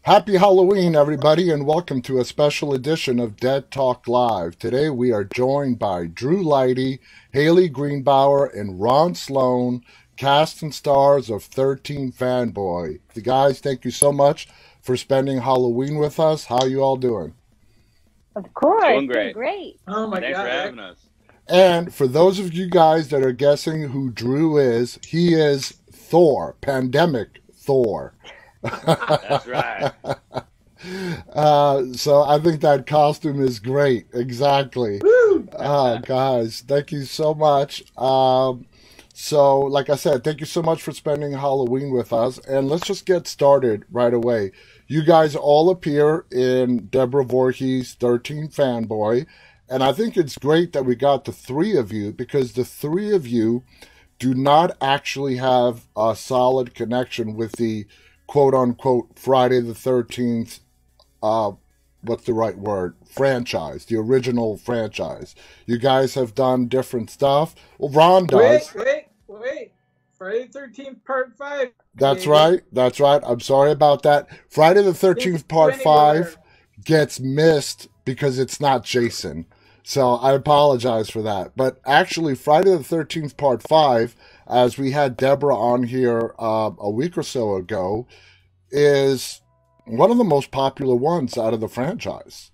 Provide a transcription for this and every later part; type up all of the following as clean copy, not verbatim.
Happy Halloween, everybody, and welcome to a special edition of Dead Talk Live. Today we are joined by Drew Leighty, Hayley Greenbauer, and Ron Sloan, cast and stars of 13 Fanboy. The guys, thank you so much for spending Halloween with us. How you all doing? Of course. Doing great. Great. Oh my Thanks God. for having us. And for those of you guys that are guessing who Drew is, he is Thor, Pandemic Thor. That's right. So I think that costume is great. Exactly. Woo! Guys, thank you so much. So, like I said, thank you so much for spending Halloween with us. And let's just get started right away. You guys all appear in Deborah Voorhees' 13 Fanboy. And I think it's great that we got the three of you because the three of you do not actually have a solid connection with the quote-unquote Friday the 13th, what's the right word? Franchise, the original franchise. You guys have done different stuff. Well, Ron does. Wait. Friday the 13th, part 5. That's baby. right. I'm sorry about that. Friday the 13th, part 5 Anywhere. gets missed because it's not Jason. So I apologize for that. But actually, Friday the 13th, part 5, as we had Deborah on here a week or so ago, is one of the most popular ones out of the franchise.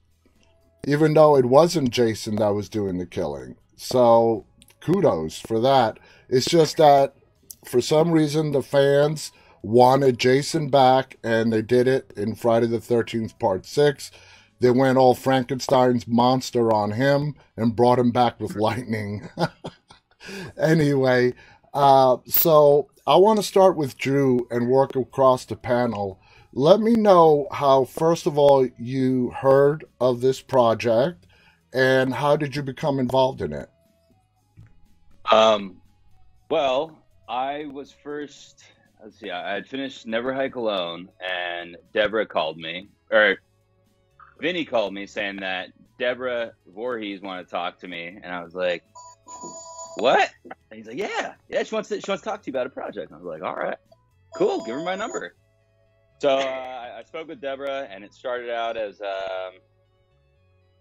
Even though it wasn't Jason that was doing the killing. So kudos for that. It's just that for some reason the fans wanted Jason back and they did it in Friday the 13th, part 6. They went all Frankenstein's monster on him and brought him back with lightning. Anyway, so I want to start with Drew and work across the panel. Let me know how, first of all, you heard of this project and how did you become involved in it? Well, I was first, I had finished Never Hike Alone, and Deborah called me, or Vinny called me saying that Deborah Voorhees wanted to talk to me, and I was like, what? And he's like, yeah, she wants to talk to you about a project. And I was like, all right, cool, give her my number. So I spoke with Deborah, and it started out as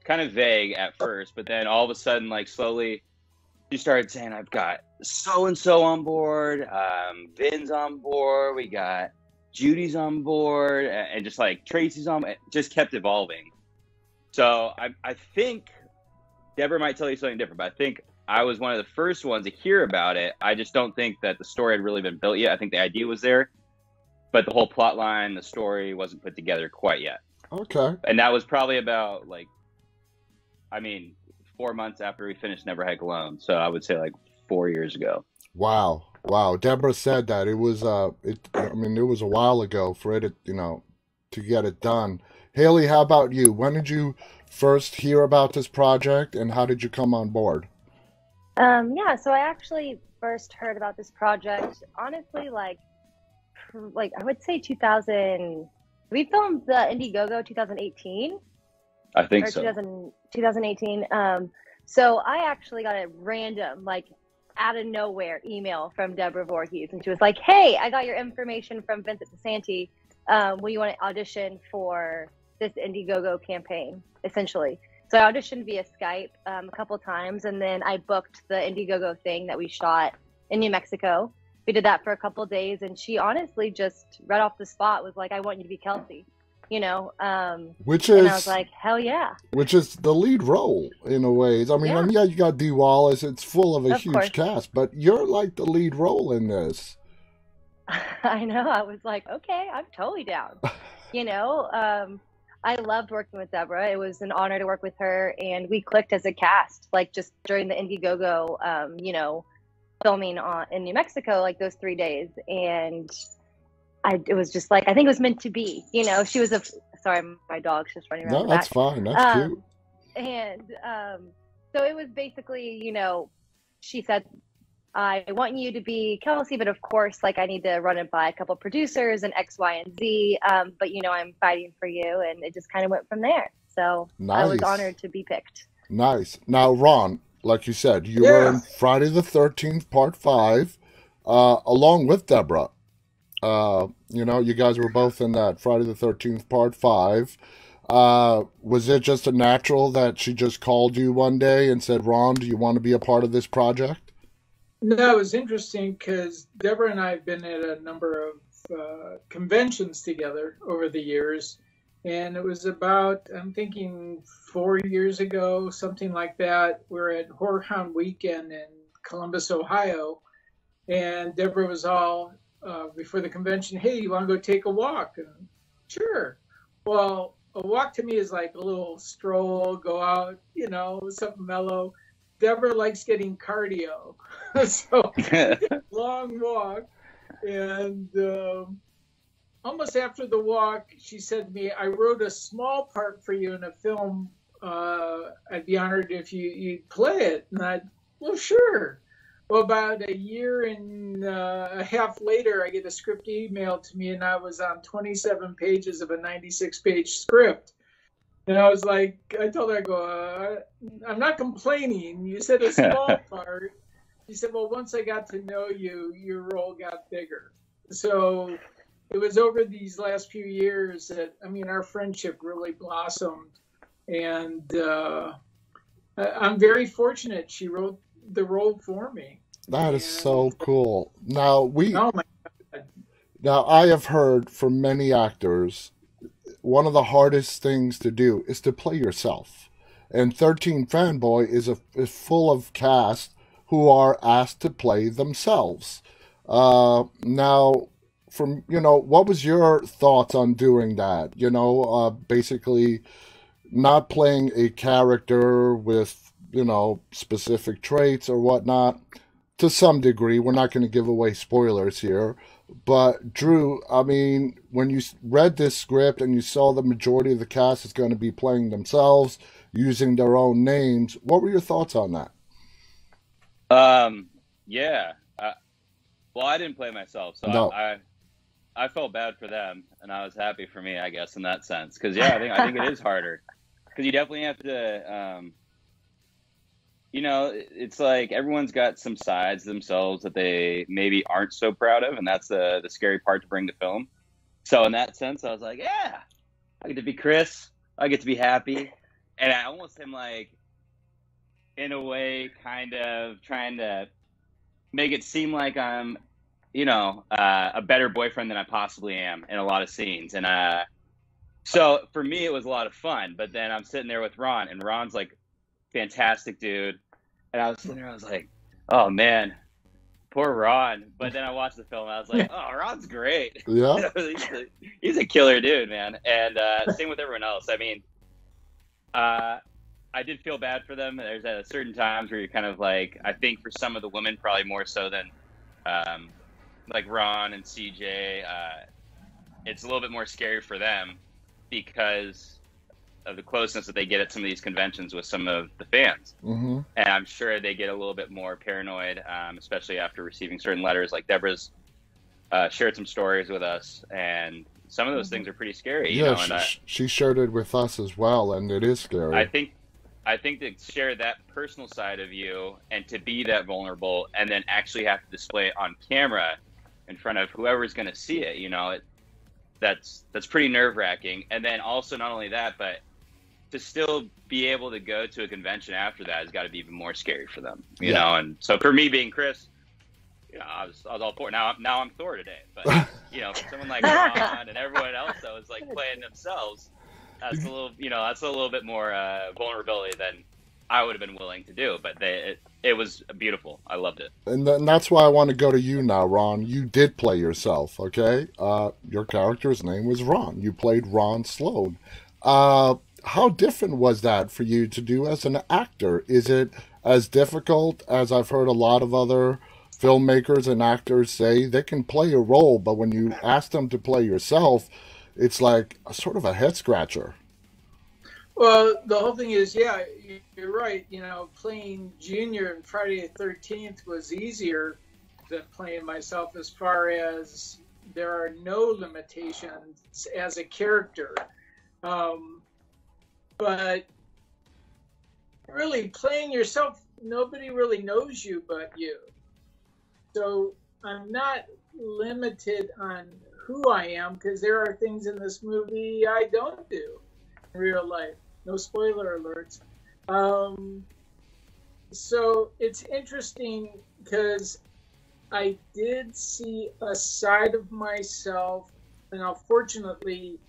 kind of vague at first, but then all of a sudden, like slowly, she started saying, I've got so-and-so on board, Vin's on board, we got Judy's on board, and just like Tracy's on, it just kept evolving. So I think Deborah might tell you something different, but I think I was one of the first ones to hear about it. I just don't think that the story had really been built yet. I think the idea was there, but the whole plot line, the story wasn't put together quite yet. Okay. And that was probably about 4 months after we finished Never Hike Alone. So I would say like 4 years ago. Wow. Deborah said that it was it was a while ago for it, to get it done. Hayley, how about you? When did you first hear about this project and how did you come on board? So I actually first heard about this project, honestly, like I would say 2000, we filmed the Indiegogo 2018. I think or so. 2018. So I actually got a random, out of nowhere email from Deborah Voorhees, and she was like, hey, I got your information from Vincent DeSanti. Will you want to audition for this Indiegogo campaign, essentially? So I auditioned via Skype a couple times, and then I booked the Indiegogo thing that we shot in New Mexico. We did that for a couple days, and she honestly just right off the spot was like, I want you to be Kelsey. And I was like, hell yeah. Which is the lead role in a way. Yeah, you got Dee Wallace. It's full of a huge cast, but you're like the lead role in this. I know. I was like, okay, I'm totally down. I loved working with Deborah. It was an honor to work with her, and we clicked as a cast, just during the Indiegogo, filming in New Mexico, those 3 days. And it was just I think it was meant to be, she was sorry, my dog's just running around. No, that's fine. That's cute. And so it was basically, she said, I want you to be Kelsey, but of course, I need to run it by a couple producers and X, Y, and Z. But I'm fighting for you. And it just kind of went from there. So nice. I was honored to be picked. Nice. Now, Ron, like you said, you were in Friday the 13th, part 5, along with Deborah. You guys were both in that Friday the 13th Part 5. Was it just a natural that she just called you one day and said, Ron, do you want to be a part of this project? No, it was interesting because Deborah and I have been at a number of conventions together over the years. And it was about, I'm thinking 4 years ago, something like that. We're at HorrorCon weekend in Columbus, Ohio. And Deborah was all, before the convention, hey, you want to go take a walk? And sure. Well, a walk to me is like a little stroll, go out, something mellow. Deborah likes getting cardio. So long walk. And almost after the walk, she said to me, I wrote a small part for you in a film. I'd be honored if you'd play it. And well, sure. Well, about a year and a half later, I get a script emailed to me, and I was on 27 pages of a 96-page script. And I was like, I told her, I go, I'm not complaining. You said a small part. She said, well, once I got to know you, your role got bigger. So it was over these last few years that, our friendship really blossomed. And I'm very fortunate she wrote the role for me. That is so cool. Now Oh my God. now I have heard from many actors one of the hardest things to do is to play yourself. And 13 Fanboy is full of cast who are asked to play themselves. Now, what was your thoughts on doing that? Basically not playing a character with, specific traits or whatnot. To some degree, we're not going to give away spoilers here. But Drew, when you read this script and you saw the majority of the cast is going to be playing themselves, using their own names, what were your thoughts on that? Yeah. Well, I didn't play myself, so No. I felt bad for them, and I was happy for me, I guess, in that sense. Because I think it is harder. Because you definitely have to, it's like everyone's got some sides themselves that they maybe aren't so proud of, and that's the scary part to bring to film. So in that sense, I was like, yeah, I get to be Chris, I get to be happy, and I almost am like, in a way, kind of trying to make it seem like I'm, a better boyfriend than I possibly am in a lot of scenes. And so for me, it was a lot of fun. But then I'm sitting there with Ron, and Ron's like, fantastic dude. And I was sitting there, I was like, oh man, poor Ron. But then I watched the film, and I was like, oh, Ron's great. Yeah. He's a killer dude, man. And same with everyone else. I did feel bad for them. There's certain times where you're kind of like, I think for some of the women, probably more so than like Ron and CJ, it's a little bit more scary for them because of the closeness that they get at some of these conventions with some of the fans. Mm-hmm. And I'm sure they get a little bit more paranoid, especially after receiving certain letters. Like Deborah's shared some stories with us, and some of those things are pretty scary. She shared it with us as well, and it is scary. I think to share that personal side of you and to be that vulnerable and then actually have to display it on camera in front of whoever's going to see it, that's pretty nerve-wracking. And then also not only that, but to still be able to go to a convention after that has got to be even more scary for them, you know? And so for me being Chris, I was all for it. Now I'm Thor today, but for someone like Ron and everyone else that was like playing themselves, that's a little bit more vulnerability than I would have been willing to do. But it was beautiful. I loved it. And that's why I want to go to you now, Ron. You did play yourself, okay? Your character's name was Ron. You played Ron Sloan. How different was that for you to do as an actor? Is it as difficult as I've heard a lot of other filmmakers and actors say? They can play a role, but when you ask them to play yourself, it's like a sort of a head scratcher. Well, the whole thing is, yeah, you're right. Playing Junior in Friday the 13th was easier than playing myself as far as there are no limitations as a character. But really playing yourself, nobody really knows you but you. So I'm not limited on who I am because there are things in this movie I don't do in real life. No spoiler alerts. Um, so it's interesting because I did see a side of myself, and unfortunately,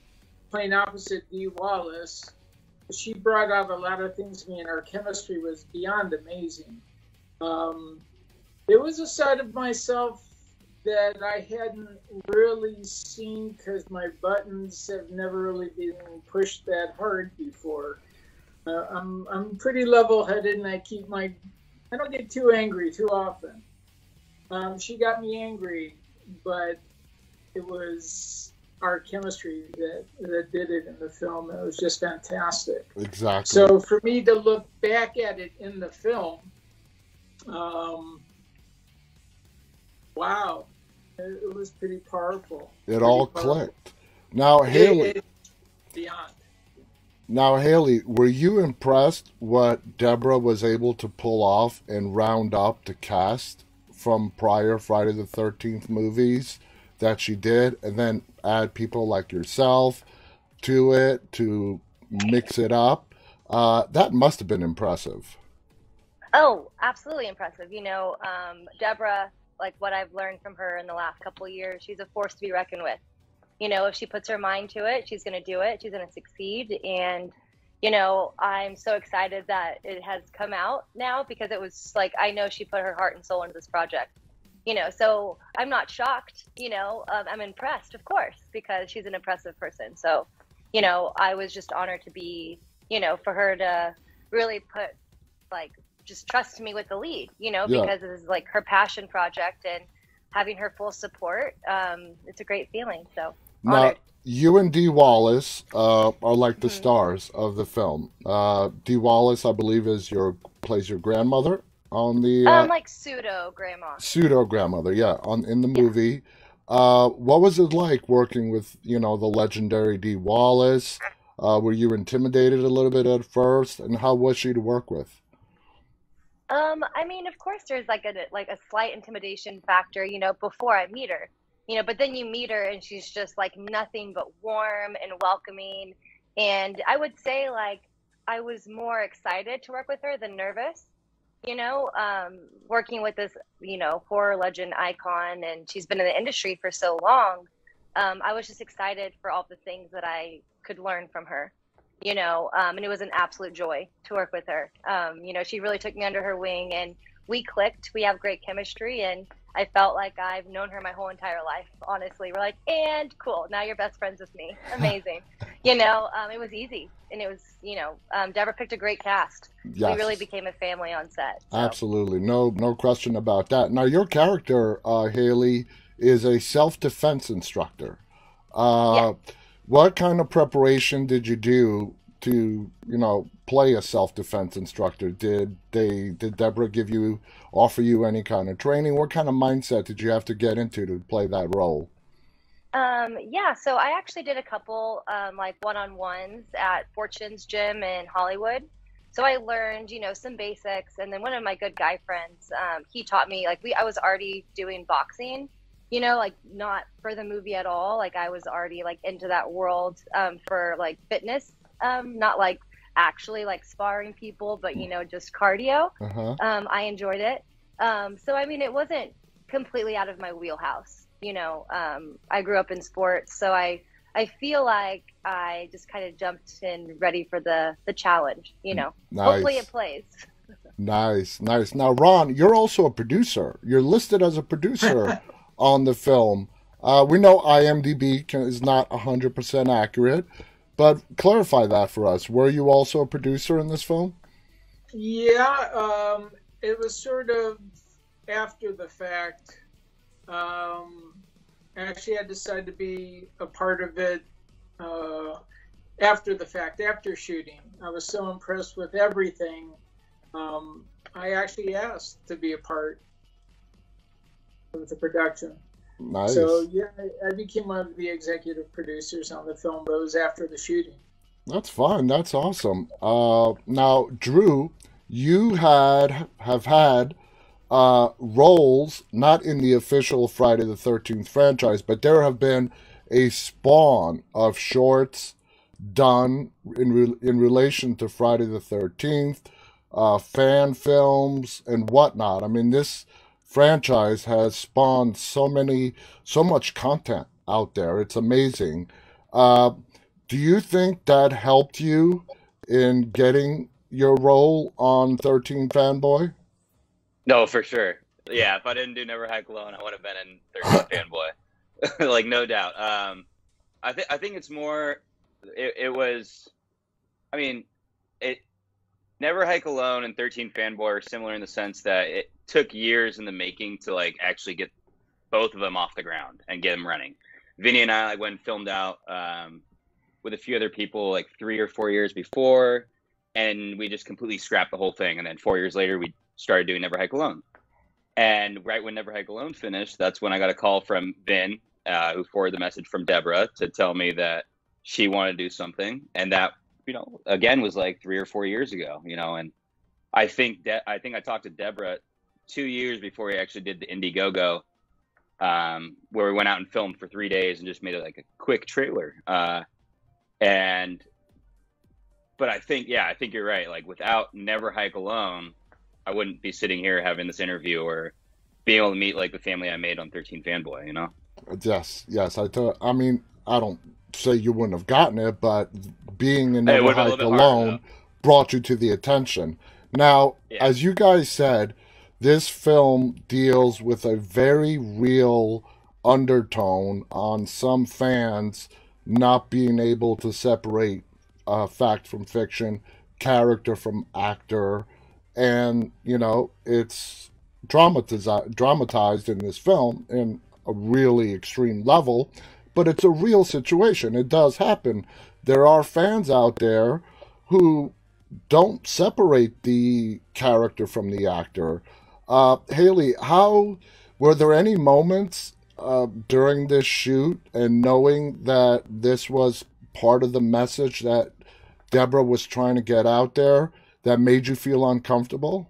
playing opposite Dee Wallace, she brought out a lot of things to me, and our chemistry was beyond amazing. Um, there was a side of myself that I hadn't really seen because my buttons have never really been pushed that hard before. I'm pretty level-headed, and I don't get too angry too often. She got me angry, but it was our chemistry that did it in the film. It was just fantastic. Exactly. So for me to look back at it in the film, wow, it was pretty powerful. It all clicked. Now, Hayley. Beyond. Now, Hayley, were you impressed what Deborah was able to pull off and round up the cast from prior Friday the 13th movies that she did, and then add people like yourself to it to mix it up? That must have been impressive. Oh, absolutely impressive. Deborah, like what I've learned from her in the last couple of years, she's a force to be reckoned with. If she puts her mind to it, she's going to do it. She's going to succeed. And, I'm so excited that it has come out now because it was like, I know she put her heart and soul into this project, so I'm not shocked, I'm impressed, of course, because she's an impressive person. So, I was just honored to be, for her to really put, like, just trust me with the lead, because it is like her passion project and having her full support. It's a great feeling. So honored. Now, you and Dee Wallace are like the stars of the film. Dee Wallace, I believe, plays your grandmother on the like pseudo grandmother, yeah, in the movie. What was it like working with the legendary Dee Wallace? Were you intimidated a little bit at first, and how was she to work with? I mean, of course, there's like a slight intimidation factor, before I meet her, but then you meet her and she's just like nothing but warm and welcoming. And I would say like I was more excited to work with her than nervous, working with this, horror legend icon, and she's been in the industry for so long. I was just excited for all the things that I could learn from her. And it was an absolute joy to work with her. She really took me under her wing and we clicked. We have great chemistry, and I felt like I've known her my whole entire life, honestly. We're like, and cool, now you're best friends with me. Amazing. It was easy, and it was, Deborah picked a great cast. Yes. We really became a family on set. So. Absolutely. No question about that. Now, your character, Hayley, is a self-defense instructor. Yeah. What kind of preparation did you do to, play a self-defense instructor? Did Deborah offer you any kind of training? What kind of mindset did you have to get into to play that role? Yeah, so I actually did a couple like one-on-ones at Fortune's gym in Hollywood. So I learned, some basics, and then one of my good guy friends, he taught me, like I was already doing boxing. Like not for the movie at all. Like I was already like into that world for like fitness, not like actually like sparring people, but just cardio. Uh-huh. I enjoyed it. So I mean, it wasn't completely out of my wheelhouse. I grew up in sports, so I feel like I just kind of jumped in ready for the challenge. Nice. Hopefully it plays. Nice. Now, Ron, you're also a producer. You're listed as a producer on the film. We know IMDb is not 100% accurate, but clarify that for us. Were you also a producer in this film? Yeah, it was sort of after the fact. Actually, I decided to be a part of it after the fact, after shooting. I was so impressed with everything. I actually asked to be a part of the production. Nice. So yeah, I became one of the executive producers on the film, but it was after the shooting. That's fun. That's awesome. Now, Drew, you have had roles, not in the official Friday the 13th franchise, but there have been a spawn of shorts done in relation to Friday the 13th, fan films and whatnot. I mean, this franchise has spawned so much content out there. It's amazing. Uh, do you think that helped you in getting your role on 13 Fanboy? No, for sure. Yeah, if I didn't do Never Hike Alone, I would have been in 13 Fanboy. Like, no doubt. I think it's more, it was, I mean, it Never Hike Alone and 13 Fanboy are similar in the sense that it took years in the making to like actually get both of them off the ground and get them running. Vinny and I like went and filmed out with a few other people like 3 or 4 years before, and we just completely scrapped the whole thing. And then 4 years later, we started doing Never Hike Alone. And right when Never Hike Alone finished, that's when I got a call from Vin, who forwarded the message from Deborah to tell me that she wanted to do something. And that, again, was like 3 or 4 years ago, and I think I talked to Deborah 2 years before we actually did the Indiegogo, where we went out and filmed for 3 days and just made it like a quick trailer. But I think you're right. Like, without Never Hike Alone, I wouldn't be sitting here having this interview or being able to meet like the family I made on 13 Fanboy, Yes. I mean, I don't say you wouldn't have gotten it, but being in Never Hike Alone brought you to the attention. Now, as you guys said, this film deals with a very real undertone on some fans not being able to separate fact from fiction, character from actor, and it's dramatized in this film in a really extreme level, but it's a real situation. It does happen. There are fans out there who don't separate the character from the actor. Hayley, how were there any moments during this shoot and knowing that this was part of the message that Deborah was trying to get out there that made you feel uncomfortable?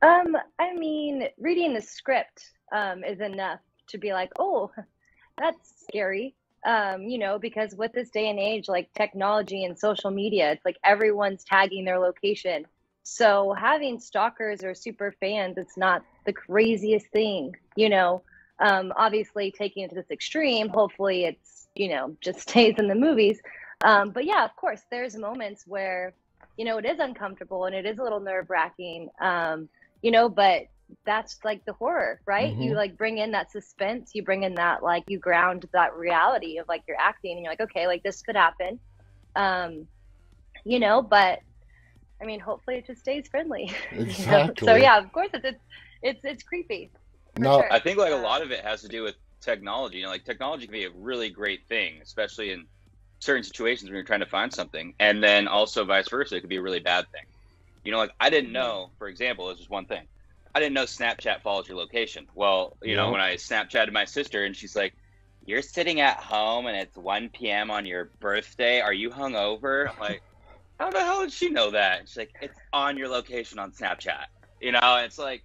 I mean, reading the script is enough to be like, oh, that's scary. Because with this day and age, like technology and social media, it's like everyone's tagging their location. So having stalkers or super fans, it's not the craziest thing, obviously taking it to this extreme, hopefully it's, just stays in the movies. But yeah, of course, there's moments where, it is uncomfortable and it is a little nerve wracking, but that's like the horror, right? Mm-hmm. You like bring in that suspense, you bring in that, like you ground that reality of like you're acting and you're like, okay, like this could happen. But I mean, hopefully it just stays friendly. Exactly. So yeah, of course it's creepy. No, sure. I think like a lot of it has to do with technology. Like technology can be a really great thing, especially in certain situations when you're trying to find something, and then also vice versa, it could be a really bad thing. Like I didn't know, for example, this is one thing. I didn't know Snapchat follows your location. Well, when I Snapchatted my sister and she's like, "You're sitting at home and it's 1 p.m. on your birthday. Are you hungover?" I'm like, how the hell did she know that? And she's like, "It's on your location on Snapchat." It's like,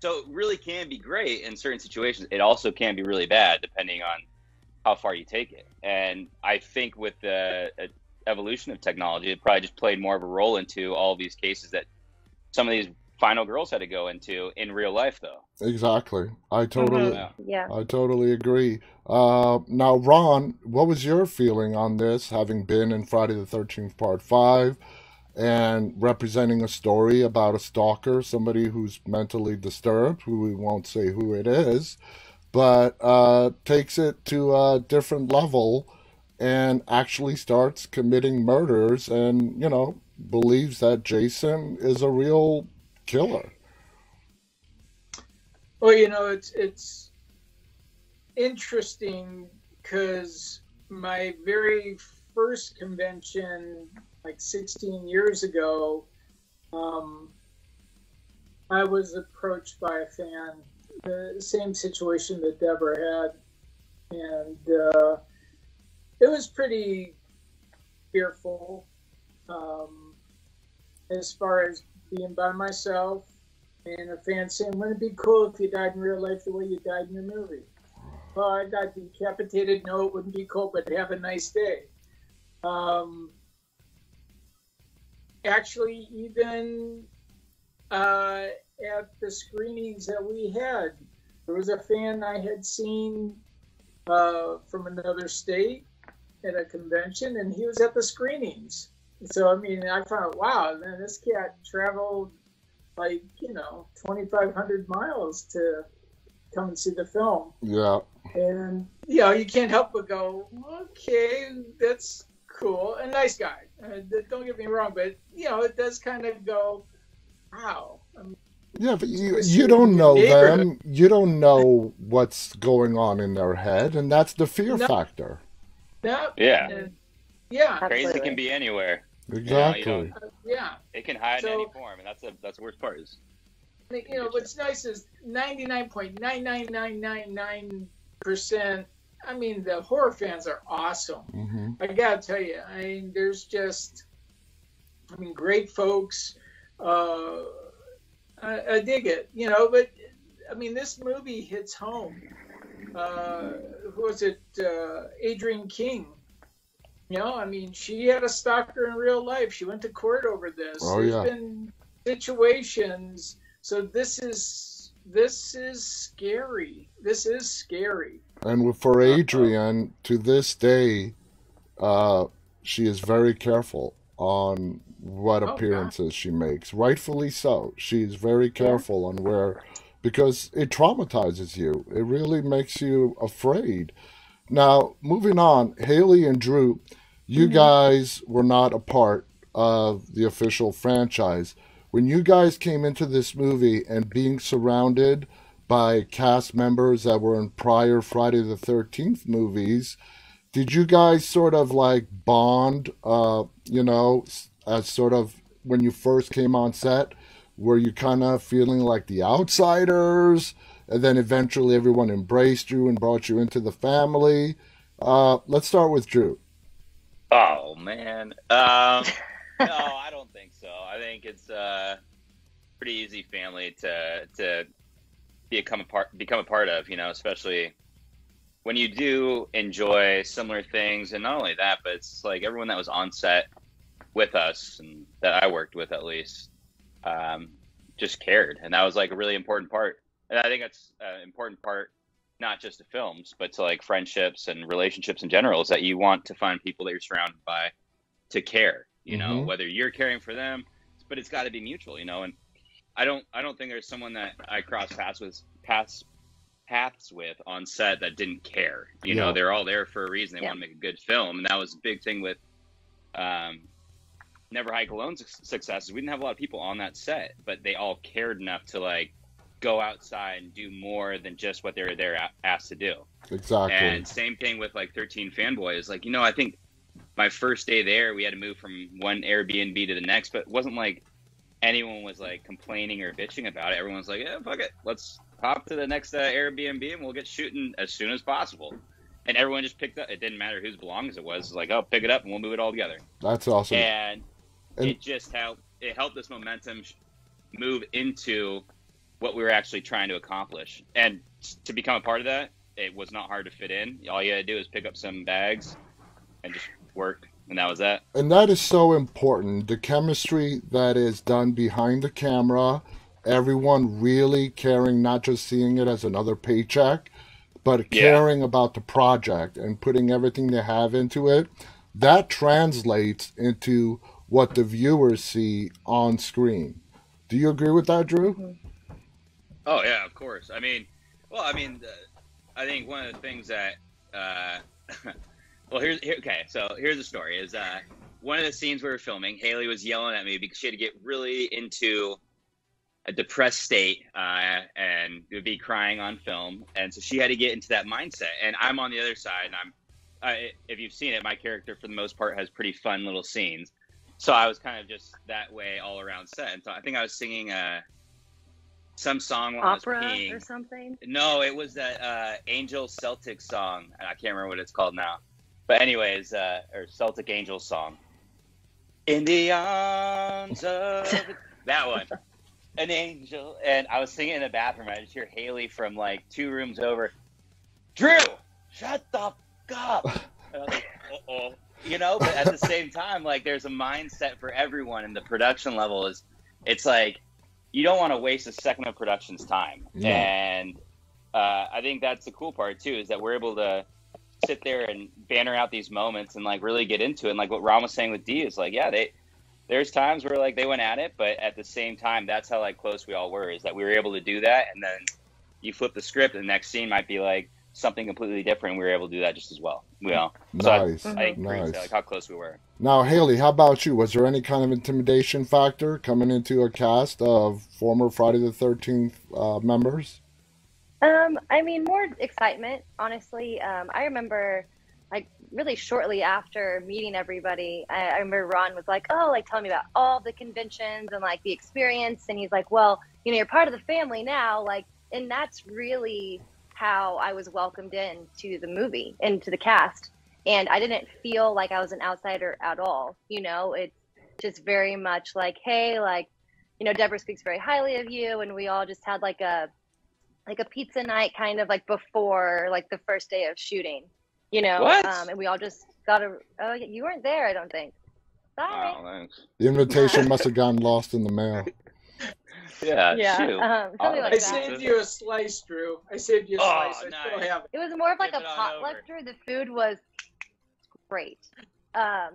so it really can be great in certain situations. It also can be really bad depending on how far you take it. And I think with the evolution of technology, it probably just played more of a role into all these cases that some of these final girls had to go into in real life, though. Exactly. I totally agree. Now, Ron, what was your feeling on this, having been in Friday the 13th Part 5 and representing a story about a stalker, somebody who's mentally disturbed, who we won't say who it is, but takes it to a different level and actually starts committing murders and, believes that Jason is a real killer? Well, it's interesting because my very first convention, like 16 years ago, I was approached by a fan, the same situation that Deborah had, and it was pretty fearful as far as being by myself And a fan saying, wouldn't it be cool if you died in real life the way you died in the movie? Well, I got decapitated. No, it wouldn't be cool, but have a nice day. Actually, even at the screenings that we had, there was a fan I had seen from another state at a convention, and he was at the screenings. So, I mean, I thought, wow, man, this cat traveled like, 2,500 miles to come and see the film. Yeah. And, you can't help but go, okay, that's cool. A nice guy. Don't get me wrong, but, it does kind of go, wow. Yeah, but you don't know them. You don't know what's going on in their head, and that's the fear factor. No, yeah. Yeah. Crazy can be anywhere. Exactly. It can hide in any form, and that's the worst part is. What's nice is 99.99999%. I mean, the horror fans are awesome. Mm-hmm. I gotta tell you, there's just, great folks. I dig it, but this movie hits home. Who was it? Adrienne King. She had a stalker in real life. She went to court over this. There's been situations. So this is scary. This is scary. And for Adrienne, to this day, she is very careful on what appearances she makes. Rightfully so. She's very careful on because it traumatizes you. It really makes you afraid. Now, moving on, Hayley and Drew, you guys were not a part of the official franchise. When you guys came into this movie and being surrounded by cast members that were in prior Friday the 13th movies, did you guys sort of like bond, as sort of when you first came on set? Were you kind of feeling like the outsiders? And then eventually everyone embraced you and brought you into the family. Let's start with Drew. Oh, man. No, I don't think so. I think it's a pretty easy family to become a part of, especially when you do enjoy similar things. And not only that, but it's like everyone that was on set with us and that I worked with, at least, just cared. And that was like a really important part. And I think that's an important part, not just to films, but to like friendships and relationships in general, is that you want to find people that you're surrounded by to care, whether you're caring for them, but it's got to be mutual, and I don't think there's someone that I cross paths with on set that didn't care. They're all there for a reason. They want to make a good film. And that was a big thing with Never Hike Alone's success. We didn't have a lot of people on that set, but they all cared enough to like go outside and do more than just what they were there asked to do. Exactly. And same thing with like 13 Fanboy is like, I think my first day there, we had to move from one Airbnb to the next, but it wasn't like anyone was like complaining or bitching about it. Everyone was like, yeah, fuck it. Let's hop to the next Airbnb and we'll get shooting as soon as possible. And everyone just picked up. It didn't matter whose belongings it was. Like, oh, pick it up and we'll move it all together. That's awesome. And it just helped. It helped this momentum move into what we were actually trying to accomplish. And to become a part of that, it was not hard to fit in. All you had to do is pick up some bags and just work. And that was that. And that is so important. The chemistry that is done behind the camera, everyone really caring, not just seeing it as another paycheck, but caring about the project and putting everything they have into it. That translates into what the viewers see on screen. Do you agree with that, Drew? Mm-hmm. Oh, yeah, of course. I think one of the things that, well, here's the story is, one of the scenes we were filming, Hayley was yelling at me because she had to get really into a depressed state, and would be crying on film. And so she had to get into that mindset, and I'm on the other side, and if you've seen it, my character for the most part has pretty fun little scenes. So I was kind of just that way all around set. And so I think I was singing, some song while Opera I was peeing. Or something? No, it was that Angel Celtic song. I can't remember what it's called now. But anyways, or Celtic Angel song. In the arms of... that one. an angel. And I was singing in the bathroom. I just hear Hayley from like 2 rooms over. Drew, shut the fuck up. And I was like, uh-oh. You know, but at the same time, like, there's a mindset for everyone, and the production level is, it's like, you don't want to waste a second of production's time. Yeah. And I think that's the cool part, too, is that we're able to sit there and banner out these moments and, like, really get into it. And, like, what Ron was saying with D is, like, yeah, there's times where, like, they went at it, but at the same time, that's how, like, close we all were, is that we were able to do that, and then you flip the script, and the next scene might be, like, something completely different. We were able to do that just as well. You know? Nice. So I agree with that, like how close we were. Now, Hayley, how about you? Was there any kind of intimidation factor coming into a cast of former Friday the 13th members? I mean, more excitement, honestly. I remember, like, really shortly after meeting everybody, I remember Ron was like, oh, like, tell me about all the conventions and, like, the experience. And he's like, well, you know, you're part of the family now. Like, and that's really how I was welcomed into the movie, into the cast. And I didn't feel like I was an outsider at all. You know, it's just very much like, hey, like, you know, Deborah speaks very highly of you. And we all just had like a pizza night kind of like before like the first day of shooting, you know. What? And we all just got oh, you weren't there, I don't think. Sorry. Oh, thanks. The invitation must have gotten lost in the mail. Yeah. Something like I that. saved you a slice, Drew. I saved you a slice. I still have it. It was more of like Give a it on potluck, over. Drew. The food was great.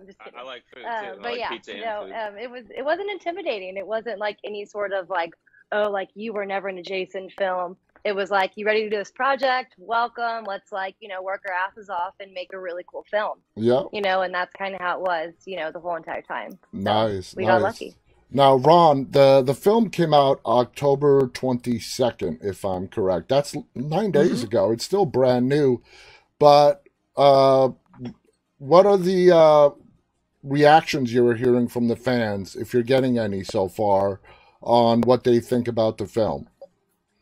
Just kidding. I like food too. I But like yeah, pizza and food. it wasn't intimidating. It wasn't like any sort of like, oh, like you were never in a Jason film. It was like, you ready to do this project? Welcome. Let's, like, you know, work our asses off and make a really cool film. Yeah. You know, and that's kind of how it was, you know, the whole entire time. So Nice. we got lucky. Now, Ron, the film came out October 22nd, if I'm correct. That's 9 days ago. It's still brand new. But what are the reactions you were hearing from the fans, if you're getting any so far, on what they think about the film?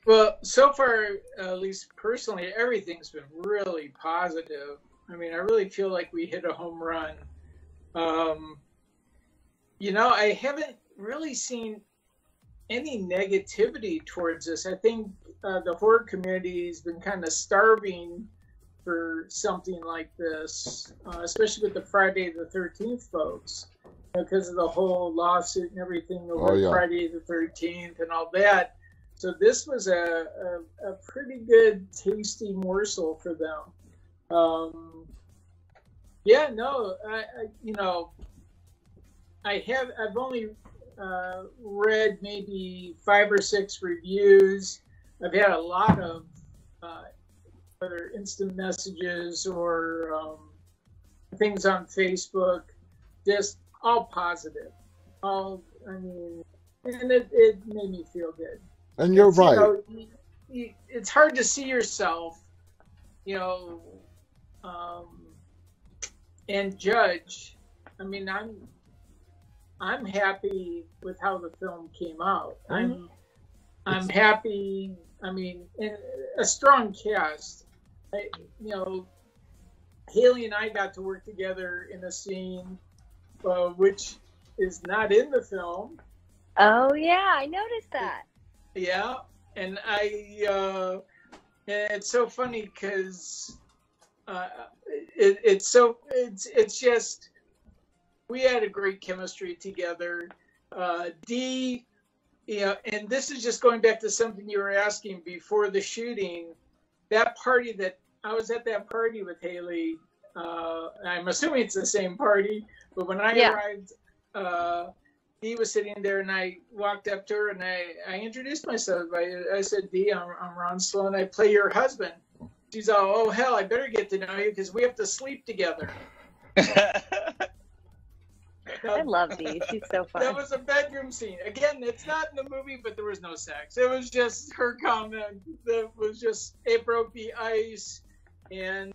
Well, so far, at least personally, everything's been really positive. I mean, I really feel like we hit a home run. You know, I haven't really seen any negativity towards this. I think the horror community has been kind of starving for something like this, especially with the Friday the 13th folks, because of the whole lawsuit and everything over Friday the 13th and all that. So this was a pretty good, tasty morsel for them. Yeah, no, you know, I've only read maybe 5 or 6 reviews. I've had a lot of whether instant messages or things on Facebook, just all positive. I mean, and it made me feel good. And you're right. You know, it's hard to see yourself, you know, and judge. I mean, I'm happy with how the film came out. I'm happy. I mean, and a strong cast. You know, Hayley and I got to work together in a scene, which is not in the film. Oh yeah, I noticed that. Yeah, and it's so funny because it's just, we had a great chemistry together. D, you know, and this is just going back to something you were asking before the shooting. That party that I was at, that party with Hayley, I'm assuming it's the same party, but when I arrived, Dee was sitting there, and I walked up to her and I introduced myself. I said, Dee, I'm Ron Sloan. I play your husband. She's all, oh, hell, I better get to know you because we have to sleep together. I love Dee. She's so fun. That was a bedroom scene. Again, it's not in the movie, but there was no sex. It was just her comment that was just, it broke the ice, and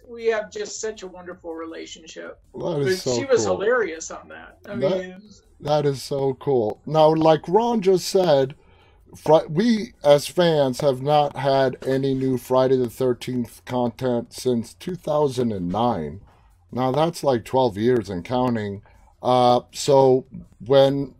we have just such a wonderful relationship. That is so she was cool. Hilarious on that. I mean, that is so cool. Now, like Ron just said, we as fans have not had any new Friday the 13th content since 2009. Now that's like 12 years and counting. So when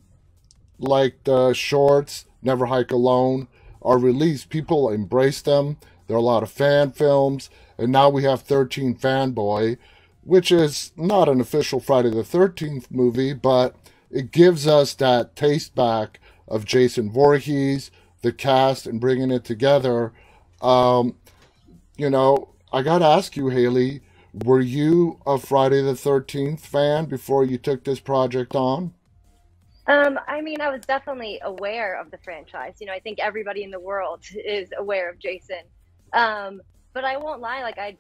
like the shorts, Never Hike Alone, are released, people embrace them. There are a lot of fan films, and now we have 13 Fanboy, which is not an official Friday the 13th movie, but it gives us that taste back of Jason Voorhees, the cast, and bringing it together. You know, I gotta ask you, Hayley, were you a Friday the 13th fan before you took this project on? I mean, I was definitely aware of the franchise. You know, I think everybody in the world is aware of Jason. But I won't lie, like I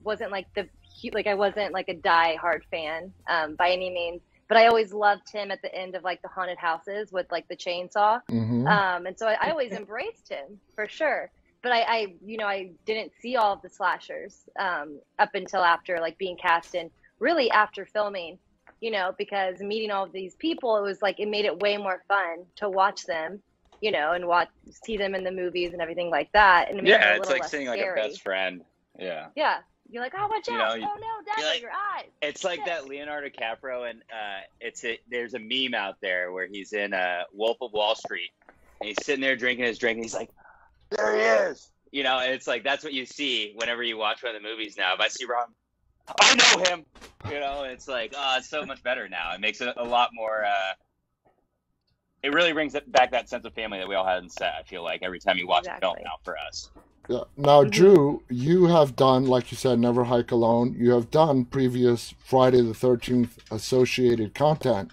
wasn't like I wasn't like a die-hard fan by any means. But I always loved him at the end of like the haunted houses with like the chainsaw. Mm-hmm. And so I always embraced him for sure. But I didn't see all of the slashers up until after like being cast and really after filming, you know, because meeting all of these people, it was like it made it way more fun to watch them, you know, and see them in the movies and everything like that. And it made it a it's little like less seeing like scary. a best friend. Yeah. Yeah. You're like, oh, watch out. You know, Oh, no, Dad, like, your eyes. It's like Shit. that Leonardo DiCaprio, and there's a meme out there where he's in Wolf of Wall Street, and he's sitting there drinking his drink, and he's like, there he is. You know, and it's like, that's what you see whenever you watch one of the movies now. If I see Ron, I know him. You know, and it's like, oh, it's so much better now. It makes it a lot more, it really brings back that sense of family that we all had in set, I feel like, every time you watch a film now for us. Yeah. Now, Drew, you have done, like you said, Never Hike Alone. You have done previous Friday the 13th associated content.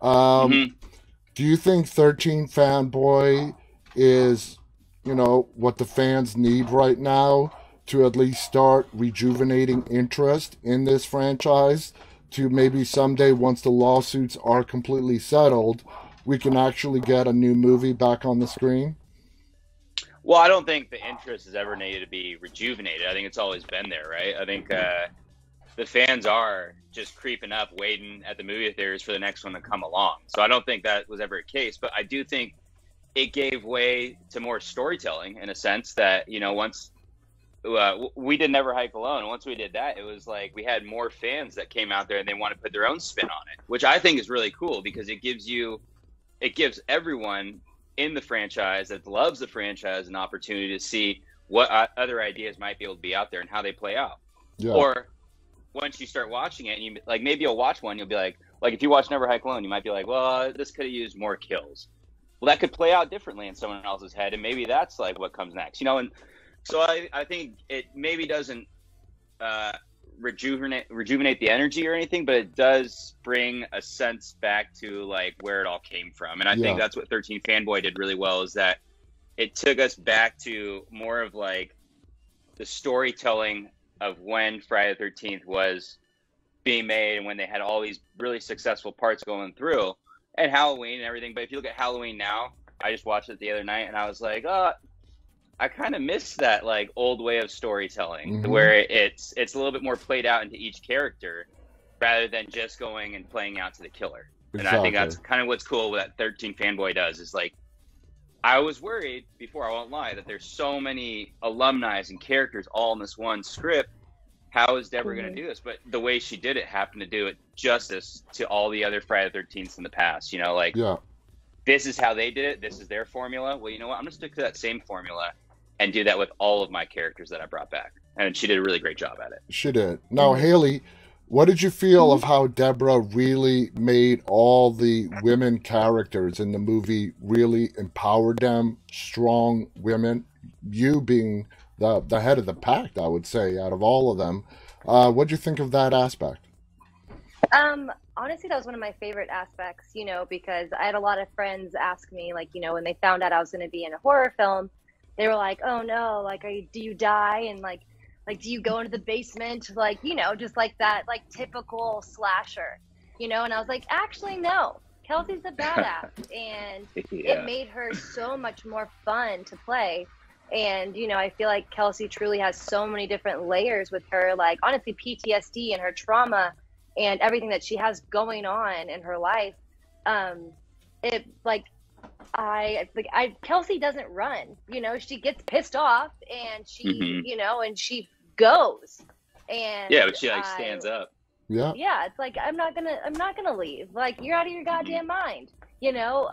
Do you think 13 Fanboy is, you know, what the fans need right now to at least start rejuvenating interest in this franchise, to maybe someday, once the lawsuits are completely settled, we can actually get a new movie back on the screen? Well, I don't think the interest has ever needed to be rejuvenated. I think it's always been there, right? I think the fans are just creeping up, waiting at the movie theaters for the next one to come along. So I don't think that was ever a case, but I do think it gave way to more storytelling in a sense that, you know, once we did Never Hike Alone, once we did that, it was like we had more fans that came out there and they want to put their own spin on it, which I think is really cool because it gives everyone in the franchise that loves the franchise an opportunity to see what other ideas might be able to be out there and how they play out. Yeah. Or once you start watching it, and you like, maybe you'll watch one, you'll be like if you watch Never Hike Alone, you might be like, well, this could have used more kills. Well, that could play out differently in someone else's head, and maybe that's like what comes next, you know. And so I think it maybe doesn't rejuvenate the energy or anything, but it does bring a sense back to like where it all came from. And I think that's what 13 Fanboy did really well, is that it took us back to more of like the storytelling of when Friday the 13th was being made and when they had all these really successful parts going through, and Halloween and everything. But if you look at Halloween now, I just watched it the other night and I was like, oh, I kind of miss that like old way of storytelling, where it's a little bit more played out into each character rather than just going and playing out to the killer. Exactly. And I think that's kind of what's cool with that 13 Fanboy does, is like, I was worried before, I won't lie, that there's so many alumni and characters all in this one script. How is Deborah going to do this? But the way she did it happened to do it justice to all the other Friday the 13th in the past. You know, like, this is how they did it. This is their formula. Well, you know what? I'm going to stick to that same formula and do that with all of my characters that I brought back. And she did a really great job at it. She did. Now, Hayley, what did you feel of how Deborah really made all the women characters in the movie, really empowered them, strong women, you being the head of the pack, I would say, out of all of them? What did you think of that aspect? Honestly, that was one of my favorite aspects, you know, because I had a lot of friends ask me, like, you know, when they found out I was going to be in a horror film, they were like, oh no, like, do you die? And like, do you go into the basement? Like, you know, just like that, like typical slasher, you know? And I was like, actually, no, Kelsey's a badass. And it made her so much more fun to play. And, you know, I feel like Kelsey truly has so many different layers with her, like, honestly, PTSD and her trauma and everything that she has going on in her life. Kelsey doesn't run, you know, she gets pissed off and she, you know, and she goes. And but she like stands up. Yeah, it's like, I'm not gonna leave. Like, you're out of your goddamn mind. you know.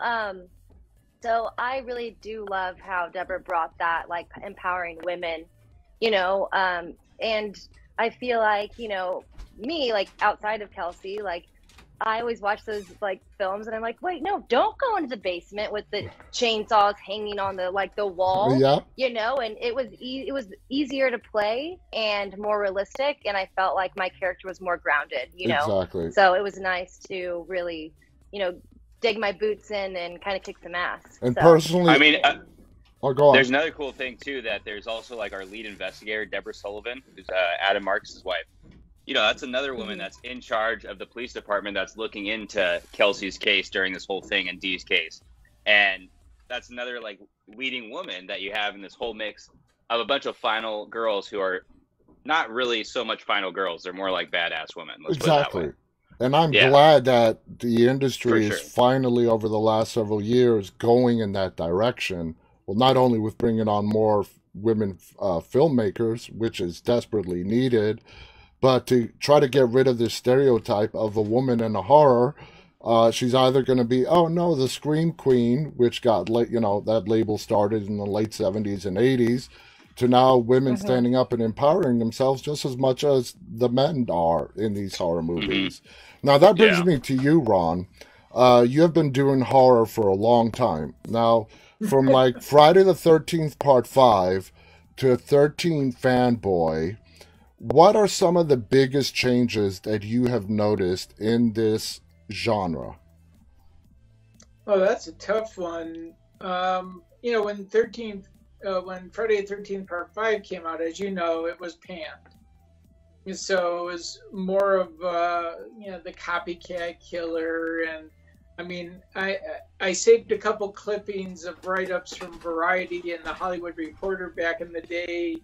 So I really do love how Deborah brought that, like empowering women, and I feel like, me, like outside of Kelsey, like I always watch those like films and I'm like, wait, no, don't go into the basement with the chainsaws hanging on the wall, Yeah, and it was easier to play and more realistic. And I felt like my character was more grounded, exactly. so it was nice to really, dig my boots in and kind of kick some ass. And So, personally, I mean, go on. there's another cool thing too, that there's also like our lead investigator, Deborah Sullivan, who's Adam Marks' wife. That's another woman that's in charge of the police department that's looking into Kelsey's case during this whole thing and Dee's case. And that's another like leading woman that you have in this whole mix of a bunch of final girls who are not really so much final girls. They're more like badass women. Let's put it that way. Exactly. And I'm Yeah. glad that the industry For is sure. finally, over the last several years, going in that direction. Well, not only with bringing on more women filmmakers, which is desperately needed, but to try to get rid of this stereotype of a woman in a horror. She's either going to be, oh no, the Scream Queen, which got, that label started in the late 70s and 80s, to now women standing up and empowering themselves just as much as the men are in these horror movies. Now, that brings Yeah. me to you, Ron. You have been doing horror for a long time. Now, from like Friday the 13th Part 5 to 13 Fanboy, what are some of the biggest changes that you have noticed in this genre? Oh, that's a tough one. When when Friday the 13th Part 5 came out, as you know, it was panned. And so it was more of the copycat killer. And I mean, I saved a couple clippings of write-ups from Variety and the Hollywood Reporter back in the day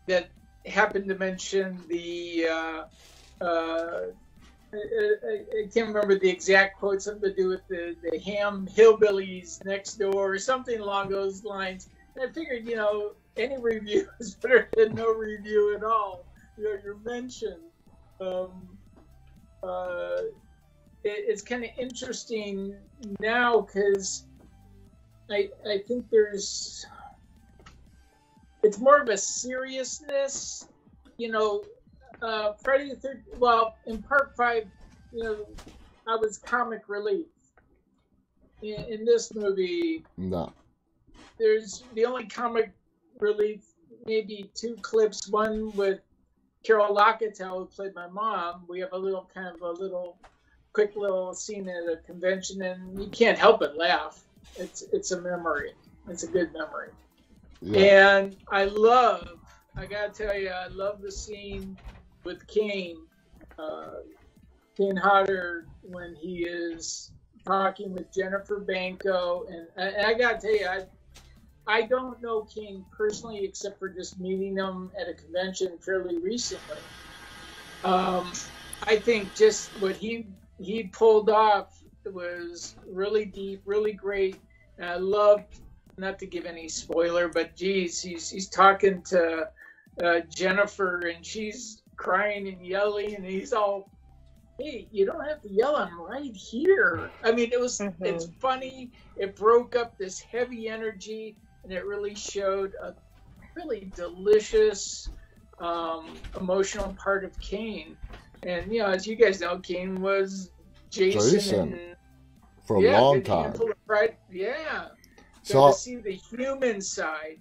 that happened to mention the I can't remember the exact quote, something to do with the ham hillbillies next door or something along those lines. And I figured, any review is better than no review at all. Your mention. It's kind of interesting now because I think it's more of a seriousness, Friday the 13th. Well, in Part 5, I was comic relief. In this movie, No. there's the only comic relief, maybe two clips. One with Carol Lockettell, who played my mom. We have a quick little scene at a convention, and you can't help but laugh. It's a memory. It's a good memory. Yeah. And I gotta tell you, I love the scene with Kane Hodder, when he is talking with Jennifer Banco. And I gotta tell you, I don't know Kane personally, except for just meeting him at a convention fairly recently. I think just what he pulled off was really deep, really great. And I loved, not to give any spoiler, but geez, he's talking to Jennifer, and she's crying and yelling, and he's all, hey, you don't have to yell, I'm right here. I mean, it's funny. It broke up this heavy energy, and it really showed a really delicious, emotional part of Kane. And, as you guys know, Kane was Jason. For a long time. Yeah. So to see the human side,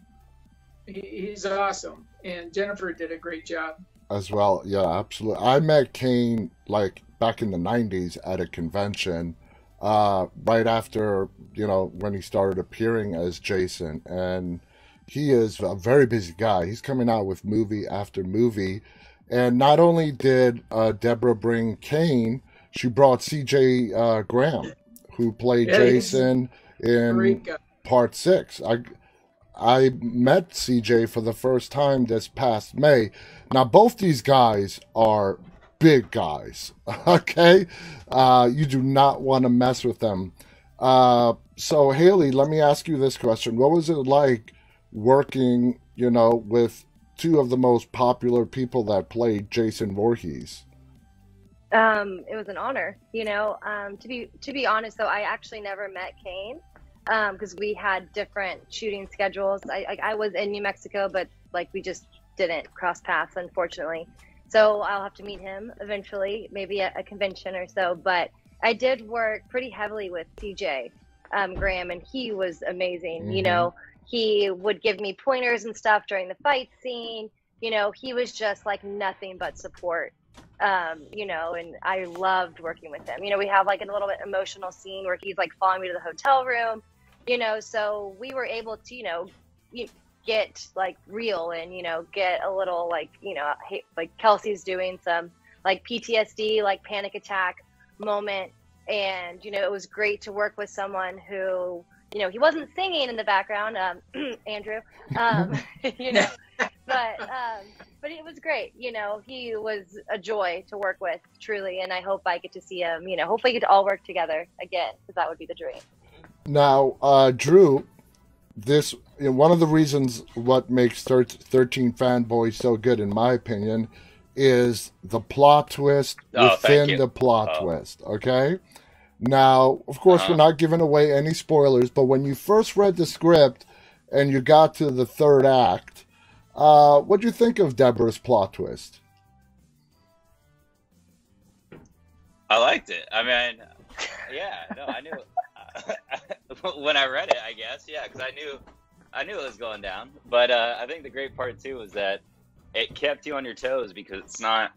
he's awesome. And Jennifer did a great job. As well, yeah, absolutely. I met Kane like back in the 90s at a convention, right after, when he started appearing as Jason. And he is a very busy guy. He's coming out with movie after movie. And not only did Deborah bring Kane, she brought C.J. Graham, who played Jason in Part 6. I met CJ for the first time this past May. Now, both these guys are big guys, okay? You do not want to mess with them. So, Hayley, let me ask you this question. What was it like working, with two of the most popular people that played Jason Voorhees? It was an honor, you know. To be honest, though, I actually never met Kane because we had different shooting schedules. I was in New Mexico, but like we just didn't cross paths, unfortunately. So I'll have to meet him eventually, maybe at a convention or so. But I did work pretty heavily with CJ Graham, and he was amazing. You know, he would give me pointers and stuff during the fight scene. You know, he was just like nothing but support. You know, and I loved working with him. You know, we have like a little bit emotional scene where he's like following me to the hotel room, you know, so we were able to, you know, get like real and, you know, get a little like, you know, like Kelsey's doing some like PTSD, like panic attack moment. And, you know, it was great to work with someone who, you know, he wasn't singing in the background, Andrew, you know, but it was great. You know, he was a joy to work with, truly. And I hope I get to see him, you know, hopefully we get to all work together again, because that would be the dream. Now, Drew, this, you know, one of the reasons what makes 13 Fanboy so good, in my opinion, is the plot twist within the plot twist, okay? Now, of course, we're not giving away any spoilers, but when you first read the script and you got to the third act, what do you think of Deborah's plot twist? I liked it. I mean, yeah, no, I knew when I read it, I guess, yeah, because I knew it was going down. But I think the great part too was that it kept you on your toes, because it's not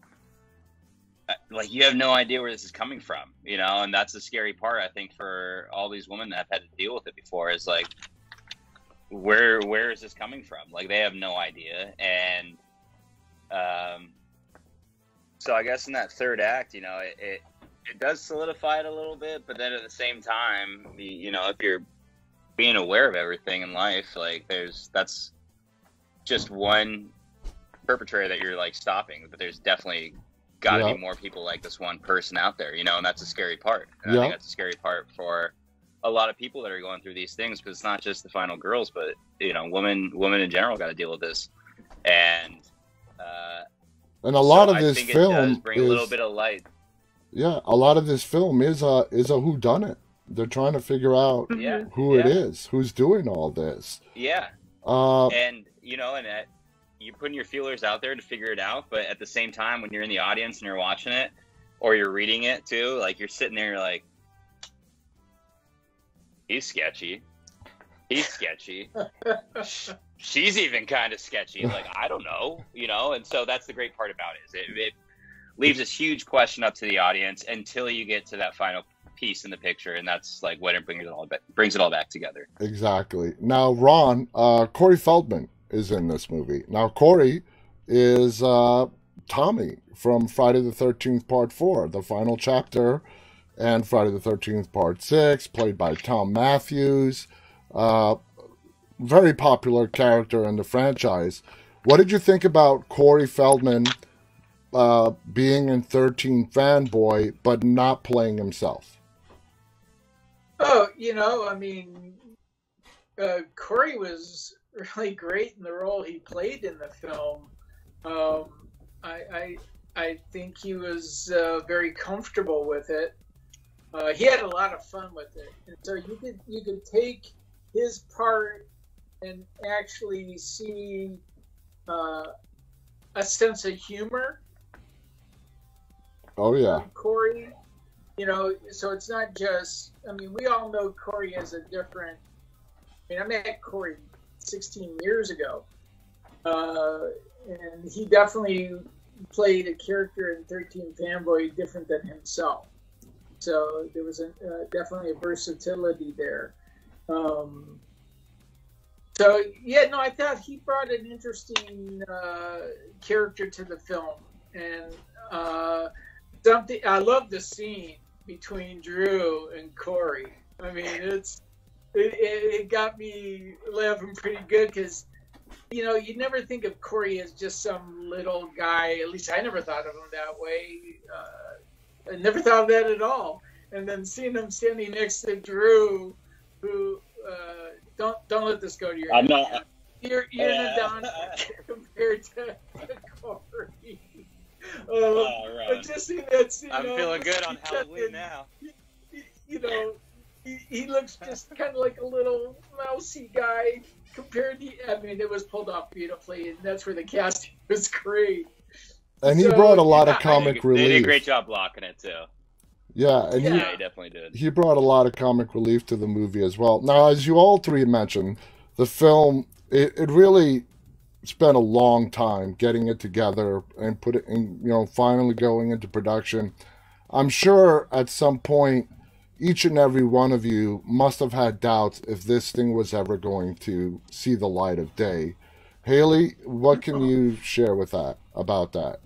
like you have no idea where this is coming from, you know, and that's the scary part, I think, for all these women that have had to deal with it before, is like, where is this coming from? Like, they have no idea. And so I guess in that third act, you know, it does solidify it a little bit, but then at the same time, you know, if you're being aware of everything in life, like that's just one perpetrator that you're like stopping, but there's definitely got to be more people like this one person out there, you know, and that's a scary part. And I think that's a scary part for a lot of people that are going through these things, because it's not just the final girls, but, you know, women in general got to deal with this. And a lot of this film does bring a little bit of light. Yeah, a lot of this film is a whodunit. They're trying to figure out who it is, who's doing all this. Yeah. And, you know, and you're putting your feelers out there to figure it out, but at the same time, when you're in the audience and you're watching it, or you're reading it too, like, you're sitting there, you're like, he's sketchy. He's sketchy. She's even kind of sketchy. Like, I don't know, you know? And so that's the great part about it, is it leaves this huge question up to the audience until you get to that final piece in the picture, and that's like when it brings it all back together. Exactly. Now, Ron, Corey Feldman is in this movie. Now, Corey is Tommy from Friday the 13th Part 4, the final chapter, and Friday the 13th Part 6, played by Tom Matthews. Very popular character in the franchise. What did you think about Corey Feldman being in 13 Fanboy, but not playing himself? Oh, you know, I mean, Corey was really great in the role he played in the film. I think he was very comfortable with it. He had a lot of fun with it, and so you could take his part and actually see a sense of humor. Oh yeah, Corey. You know, so it's not just, I mean, we all know Corey as a different, I mean, I met Corey 16 years ago, and he definitely played a character in 13 Fanboy different than himself. So there was definitely a versatility there. So, yeah, no, I thought he brought an interesting character to the film. And I love the scene between Drew and Corey. I mean, it got me laughing pretty good, because, you know, you never think of Corey as just some little guy. At least I never thought of him that way. I never thought of that at all. And then seeing him standing next to Drew, who don't let this go to your head. I'm not. You're in a down compared to Corey. Ron. Just in that scene, I'm feeling good on he Halloween now. You know, he looks just kind of like a little mousy guy compared to. I mean, it was pulled off beautifully, and that's where the casting was great. And he brought a lot of comic They relief. did a great job blocking it too. Yeah, and he definitely did. He brought a lot of comic relief to the movie as well. Now, as you all three mentioned, the film it really spent a long time getting it together and put it in, finally going into production. I'm sure at some point, each and every one of you must have had doubts if this thing was ever going to see the light of day. Hayley, what can you share with that about that?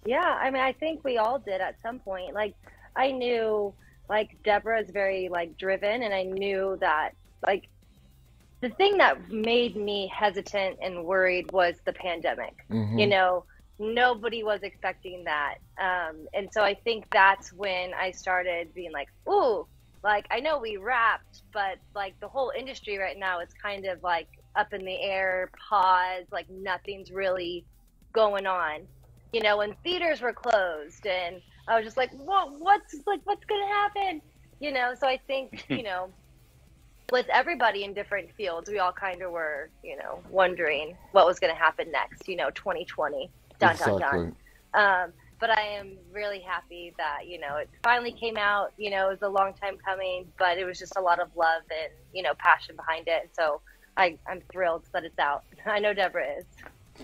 Yeah, I mean, I think we all did at some point. Like, I knew, like, Deborah is very, like, driven, and I knew that, like, the thing that made me hesitant and worried was the pandemic. Mm-hmm. Nobody was expecting that. And so I think that's when I started being like, ooh, like, I know we wrapped, but, like, the whole industry right now is kind of, like, up in the air, pause, like, nothing's really going on. When theaters were closed, and I was just like, what's gonna happen? So I think, with everybody in different fields, we all kind of were, wondering what was gonna happen next, 2020, dun. But I am really happy that, it finally came out. It was a long time coming, but it was just a lot of love and, passion behind it. So I'm thrilled that it's out. I know Deborah is,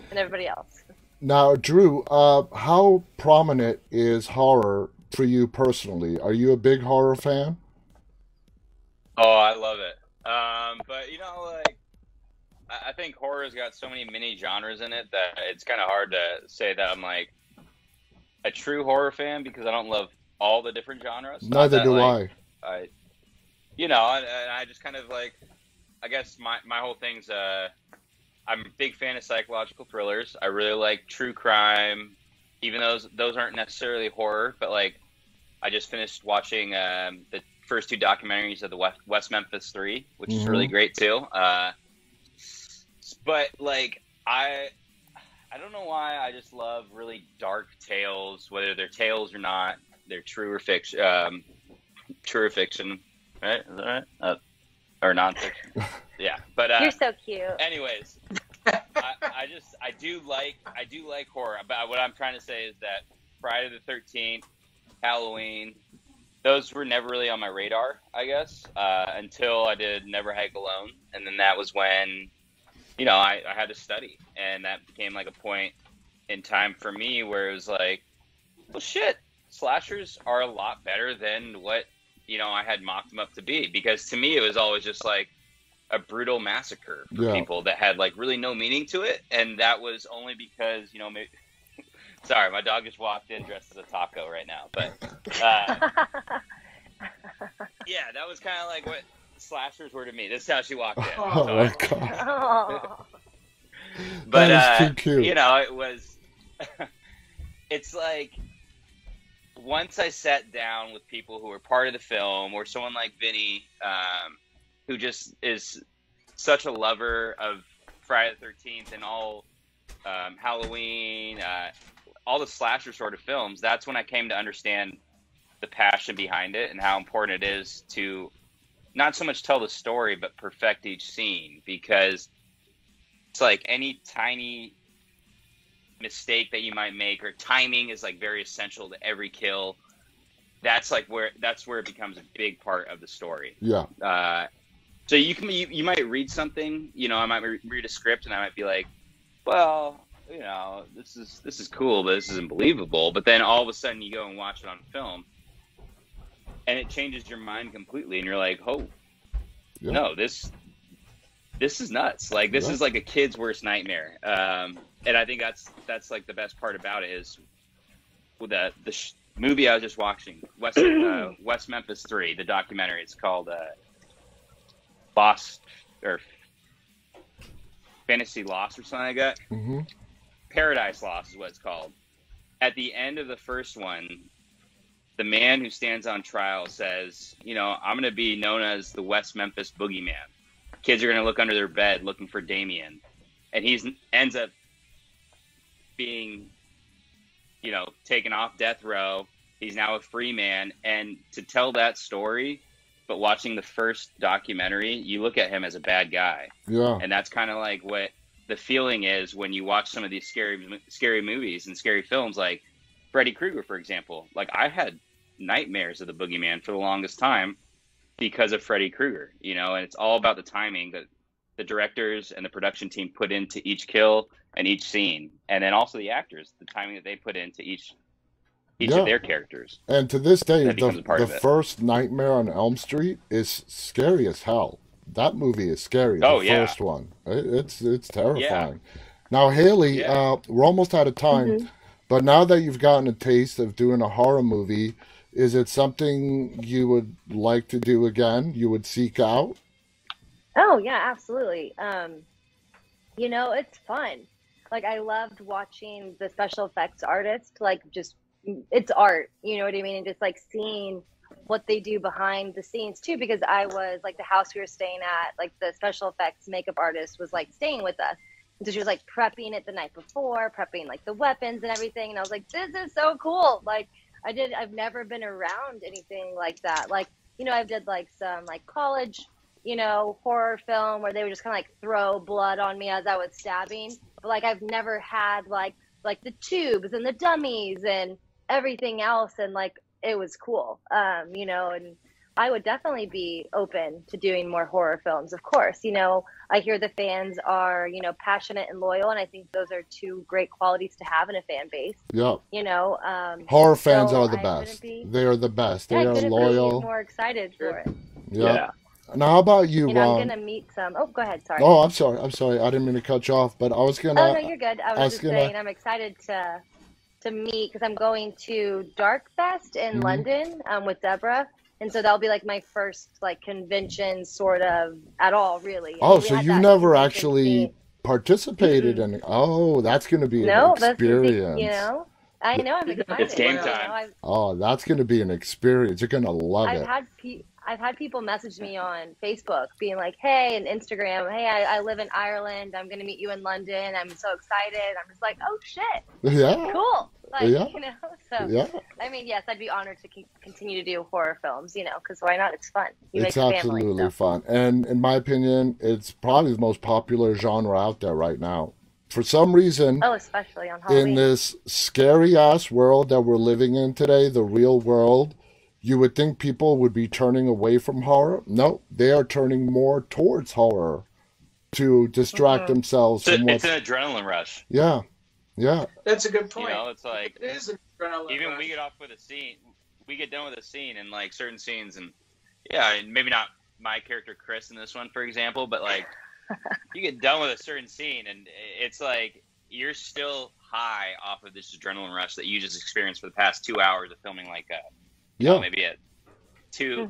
and everybody else. Now, Drew, how prominent is horror for you personally? Are you a big horror fan? Oh, I love it. But like, I think horror's got so many mini genres in it that it's kind of hard to say that I'm like a true horror fan, because I don't love all the different genres. Neither do I. And I just kind of like, I guess my whole thing's I'm a big fan of psychological thrillers. I really like true crime, even though those aren't necessarily horror. But like, I just finished watching the first two documentaries of the West Memphis 3, which is really great too. But like, I don't know why I just love really dark tales, whether they're tales or not. They're true or fiction, right? Is that right? Or nonfiction. Yeah, but you're so cute. Anyways, I do like horror. But what I'm trying to say is that Friday the 13th, Halloween, those were never really on my radar, I guess, until I did Never Hike Alone, and then that was when, I had to study, and that became like a point in time for me where it was like, well, shit, slashers are a lot better than what I had mocked them up to be, because to me it was always just like a brutal massacre for people that had like really no meaning to it, and that was only because maybe sorry, my dog just walked in dressed as a taco right now, but yeah, that was kind of like what slashers were to me. This is how she walked in. Oh my god! But that was too cute. It was. It's like, once I sat down with people who were part of the film, or someone like Vinny, who just is such a lover of Friday the 13th and all Halloween, all the slasher sort of films, that's when I came to understand the passion behind it and how important it is to not so much tell the story, but perfect each scene, because it's like any tiny mistake that you might make, or timing is like very essential to every kill. That's where it becomes a big part of the story. Yeah. So you might read something, I might read a script and I might be like, well, this is cool, but this isn't believable. But then all of a sudden you go and watch it on film, and it changes your mind completely, and you're like, oh, no, this is nuts. Like, this is like a kid's worst nightmare. And I think that's like the best part about it is with the movie I was just watching, West Memphis 3, the documentary. It's called Lost, or Fantasy Lost, or something like that. Mm-hmm. Paradise Lost is what it's called. At the end of the first one, the man who stands on trial says, I'm going to be known as the West Memphis Boogeyman. Kids are going to look under their bed looking for Damien. And he ends up being taken off death row. He's now a free man. And to tell that story, but watching the first documentary, you look at him as a bad guy. Yeah. And that's kind of like what the feeling is when you watch some of these scary movies and scary films, like Freddy Krueger, for example. Like, I had nightmares of the boogeyman for the longest time because of Freddy Krueger, and it's all about the timing that the directors and the production team put into each kill and each scene. And then also the actors, the timing that they put into each of their characters. And to this day, the first Nightmare on Elm Street is scary as hell. That movie is scary. First one. It's terrifying. Yeah. Now, Hayley, we're almost out of time, but now that you've gotten a taste of doing a horror movie, is it something you would like to do again? You would seek out? Oh, yeah, absolutely. It's fun. Like, I loved watching the special effects artist, it's art, you know what I mean? And just like seeing what they do behind the scenes too, because I was like, the house we were staying at, like the special effects makeup artist was like staying with us. And so she was like prepping it the night before, prepping like the weapons and everything. And I was like, this is so cool. Like I've never been around anything like that. Like, I've did like some like college, horror film where they would just kind of like throw blood on me as I was stabbing. But like, I've never had like the tubes and the dummies and everything else, and like it was cool, and I would definitely be open to doing more horror films, of course. I hear the fans are passionate and loyal, and I think those are two great qualities to have in a fan base. Horror fans are the best. They are the best. They are loyal. Be more excited for it. Now, how about you, Ron? I'm gonna meet some. Oh, go ahead. Sorry. Oh, I'm sorry. I didn't mean to cut you off, but I was gonna. Oh no, you're good. I was just saying I'm excited to meet, because I'm going to Dark Fest in London with Deborah, and so that'll be like my first like convention sort of at all, really. Oh, so you never actually participated in it? Oh, that's going to be an experience. I know, I'm excited. It's game time. That's going to be an experience. You're going to love it. I've had people message me on Facebook being like, hey, and Instagram, hey, I live in Ireland. I'm going to meet you in London. I'm so excited. I'm just like, oh, shit. Yeah. Cool. Like, so, yeah. I mean, yes, I'd be honored to continue to do horror films, because why not? It's fun. It's absolutely fun. And in my opinion, it's probably the most popular genre out there right now. For some reason, especially on Halloween, in this scary-ass world that we're living in today, the real world, you would think people would be turning away from horror. No, they are turning more towards horror to distract themselves from it's an adrenaline rush. Yeah. That's a good point. It's like, it is an adrenaline even rush. we get off with a scene, we get done with a scene, and like certain scenes, and maybe not my character Chris in this one, for example, but like you get done with a certain scene, and it's like you're still high off of this adrenaline rush that you just experienced for the past 2 hours of filming, like maybe a 2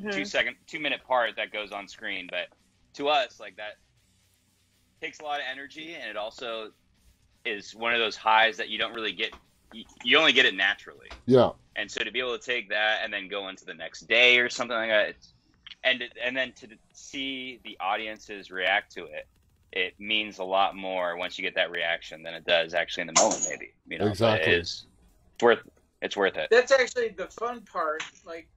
minute part that goes on screen. But to us, like, that takes a lot of energy, and it also is one of those highs that you don't really get. You only get it naturally. Yeah. And so to be able to take that and then go into the next day or something like that, and then to see the audiences react to it, it means a lot more once you get that reaction than it does actually in the moment, maybe. Exactly. It's worth it. That's actually the fun part, like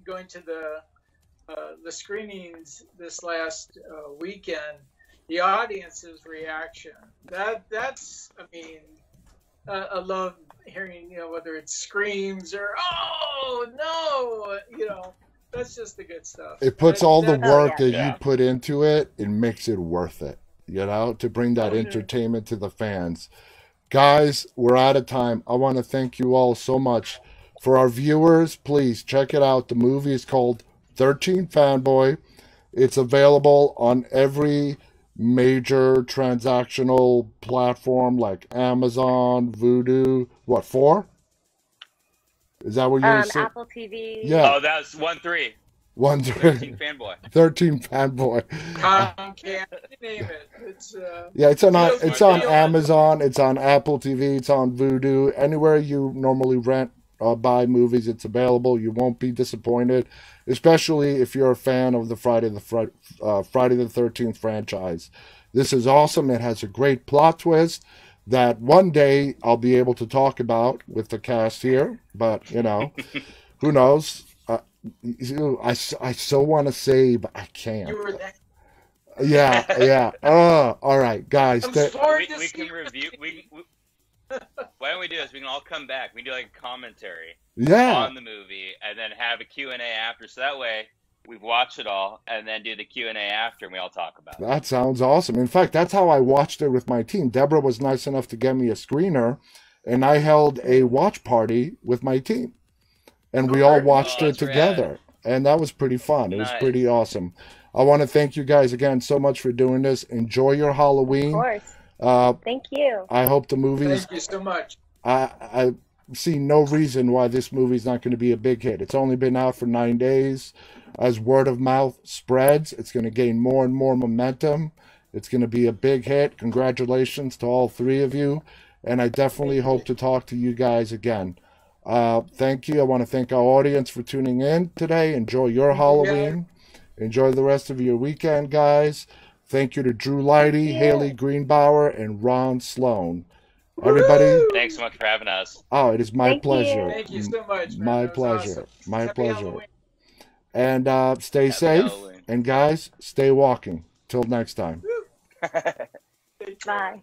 going to the screenings this last weekend. The audience's reaction. That's I love hearing, whether it's screams or oh no, that's just the good stuff. It puts all the work that you put into it. It makes it worth it, to bring that entertainment to the fans. Guys, we're out of time. I want to thank you all so much. For our viewers, please check it out. The movie is called 13 Fanboy. It's available on every major transactional platform like Amazon, Vudu. What, 4? Is that what you're saying? Apple TV. Yeah. Oh, that's 1-3. 13 Fanboy. 13 Fanboy. Can't name it. It's it's on Amazon. It's on Apple TV. It's on Vudu. Anywhere you normally rent buy movies, it's available. You won't be disappointed, especially if you're a fan of the Friday the 13th franchise. This is awesome. It has a great plot twist. that one day I'll be able to talk about with the cast here. But, you know, who knows? I so want to say, but I can't. You were that. Yeah, yeah. All right, guys. I'm sorry to we see can review. Why don't we do this? We can all come back. We can do like a commentary Yeah. on the movie, and then have a Q&A after. So that way, we've watched it all, and then do the Q&A after, and we all talk about it. That sounds awesome. In fact, that's how I watched it with my team. Deborah was nice enough to get me a screener, and I held a watch party with my team. And we all watched it together. And that was pretty fun. It was pretty awesome. I want to thank you guys again so much for doing this. Enjoy your Halloween. Of course. Thank you. I hope the movies... Thank you so much. I see no reason why this movie's not going to be a big hit. It's only been out for 9 days. As word of mouth spreads, it's going to gain more and more momentum. It's going to be a big hit. Congratulations to all three of you. And I definitely hope to talk to you guys again. Thank you. I want to thank our audience for tuning in today. Enjoy your Halloween. Enjoy the rest of your weekend, guys. Thank you to Drew Leighty, Hayley Greenbauer, and Ron Sloan. Everybody. Thanks so much for having us. Oh, it is my pleasure. Thank you so much, man. My That was pleasure. awesome. My Happy pleasure. Halloween. And stay safe. Halloween. And guys, stay walking. Till next time. Bye.